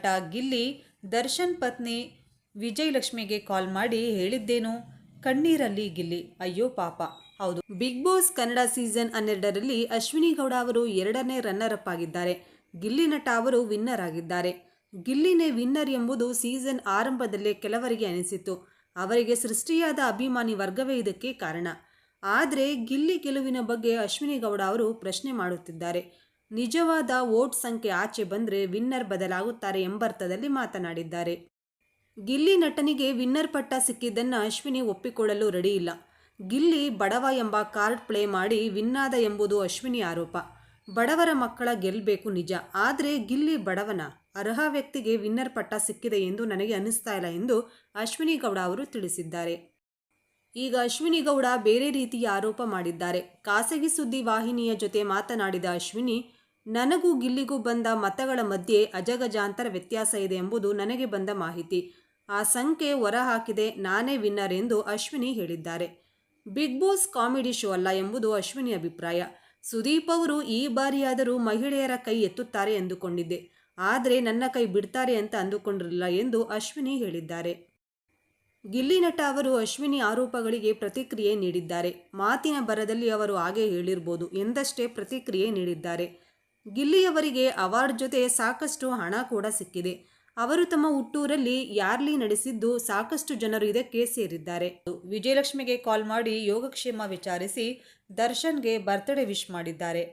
ನಟ ಗಿಲ್ಲಿ ದರ್ಶನ್ ಪತ್ನಿ ವಿಜಯಲಕ್ಷ್ಮಿಗೆ ಕಾಲ್ ಮಾಡಿ ಹೇಳಿದ್ದೇನು? ಕಣ್ಣೀರಲ್ಲಿ ಗಿಲ್ಲಿ, ಅಯ್ಯೋ ಪಾಪ. ಹೌದು, ಬಿಗ್ ಬಾಸ್ ಕನ್ನಡ ಸೀಸನ್ 12ರಲ್ಲಿ ಅಶ್ವಿನಿ ಗೌಡ ಅವರು 2ನೇ ರನ್ನರ್ ಅಪ್ ಆಗಿದ್ದಾರೆ. ಗಿಲ್ಲಿ ನಟ ಅವರು ವಿನ್ನರ್ ಆಗಿದ್ದಾರೆ. ಗಿಲ್ಲಿನೇ ವಿನ್ನರ್ ಎಂಬುದು ಸೀಸನ್ ಆರಂಭದಲ್ಲೇ ಕೆಲವರಿಗೆ ಅನಿಸಿತ್ತು. ಅವರಿಗೆ ಸೃಷ್ಟಿಯಾದ ಅಭಿಮಾನಿ ವರ್ಗವೇ ಇದಕ್ಕೆ ಕಾರಣ. ಆದರೆ ಗಿಲ್ಲಿ ಗೆಲುವಿನ ಬಗ್ಗೆ ಅಶ್ವಿನಿ ಗೌಡ ಅವರು ಪ್ರಶ್ನೆ ಮಾಡುತ್ತಿದ್ದಾರೆ. ನಿಜವಾದ ವೋಟ್ ಸಂಖ್ಯೆ ಆಚೆ ಬಂದರೆ ವಿನ್ನರ್ ಬದಲಾಗುತ್ತಾರೆ ಎಂಬರ್ಥದಲ್ಲಿ ಮಾತನಾಡಿದ್ದಾರೆ. ಗಿಲ್ಲಿ ನಟನಿಗೆ ವಿನ್ನರ್ ಪಟ್ಟ ಸಿಕ್ಕಿದ್ದನ್ನು ಅಶ್ವಿನಿ ಒಪ್ಪಿಕೊಳ್ಳಲು ರೆಡಿ ಇಲ್ಲ. ಗಿಲ್ಲಿ ಬಡವ ಎಂಬ ಕಾರ್ಡ್ ಪ್ಲೇ ಮಾಡಿ ವಿನ್ನಾದ ಎಂಬುದು ಅಶ್ವಿನಿ ಆರೋಪ. ಬಡವರ ಮಕ್ಕಳ ಗೆಲ್ಲಬೇಕು ನಿಜ, ಆದರೆ ಗಿಲ್ಲಿ ಬಡವನ ಅರ್ಹ ವ್ಯಕ್ತಿಗೆ ವಿನ್ನರ್ ಪಟ್ಟ ಸಿಕ್ಕಿದೆ ಎಂದು ನನಗೆ ಅನ್ನಿಸ್ತಾ ಇಲ್ಲ ಎಂದು ಅಶ್ವಿನಿ ಗೌಡ ಅವರು ತಿಳಿಸಿದ್ದಾರೆ. ಈಗ ಅಶ್ವಿನಿ ಗೌಡ ಬೇರೆ ರೀತಿಯ ಆರೋಪ ಮಾಡಿದ್ದಾರೆ. ಖಾಸಗಿ ಸುದ್ದಿ ವಾಹಿನಿಯ ಜೊತೆ ಮಾತನಾಡಿದ ಅಶ್ವಿನಿ, ನನಗೂ ಗಿಲ್ಲಿಗೂ ಬಂದ ಮತಗಳ ಮಧ್ಯೆ ಅಜಗಜಾಂತರ ವ್ಯತ್ಯಾಸ ಇದೆ ಎಂಬುದು ನನಗೆ ಬಂದ ಮಾಹಿತಿ. ಆ ಸಂಖ್ಯೆ ಹೊರಹಾಕಿದೆ ನಾನೇ ವಿನ್ನರ್ ಎಂದು ಅಶ್ವಿನಿ ಹೇಳಿದ್ದಾರೆ. ಬಿಗ್ ಬಾಸ್ ಕಾಮಿಡಿ ಶೋ ಅಲ್ಲ ಎಂಬುದು ಅಶ್ವಿನಿ ಅಭಿಪ್ರಾಯ. ಸುದೀಪ್ ಅವರು ಈ ಬಾರಿಯಾದರೂ ಮಹಿಳೆಯರ ಕೈ ಎತ್ತುತ್ತಾರೆ ಎಂದುಕೊಂಡಿದ್ದೆ, ಆದರೆ ನನ್ನ ಕೈ ಬಿಡ್ತಾರೆ ಅಂತ ಅಂದುಕೊಂಡಿರಲಿಲ್ಲ ಎಂದು ಅಶ್ವಿನಿ ಹೇಳಿದ್ದಾರೆ. ಗಿಲ್ಲಿ ನಟ ಅವರು ಅಶ್ವಿನಿ ಆರೋಪಗಳಿಗೆ ಪ್ರತಿಕ್ರಿಯೆ ನೀಡಿದ್ದಾರೆ. ಮಾತಿನ ಭರದಲ್ಲಿ ಅವರು ಹಾಗೆ ಹೇಳಿರ್ಬೋದು ಎಂದಷ್ಟೇ ಪ್ರತಿಕ್ರಿಯೆ ನೀಡಿದ್ದಾರೆ. ಗಿಲ್ಲಿಯವರಿಗೆ ಅವಾರ್ಡ್ ಜೊತೆ ಸಾಕಷ್ಟು ಹಣ ಕೂಡ ಸಿಕ್ಕಿದೆ. ಅವರು ತಮ್ಮ ಹುಟ್ಟೂರಲ್ಲಿ ರ್ಯಾಲಿ ನಡೆಸಿದ್ದು ಸಾಕಷ್ಟು ಜನರು ಇದಕ್ಕೆ ಸೇರಿದ್ದಾರೆ. ವಿಜಯಲಕ್ಷ್ಮಿಗೆ ಕಾಲ್ ಮಾಡಿ ಯೋಗಕ್ಷೇಮ ವಿಚಾರಿಸಿ ದರ್ಶನ್ಗೆ ಬರ್ತ್ಡೇ ವಿಶ್ ಮಾಡಿದ್ದಾರೆ.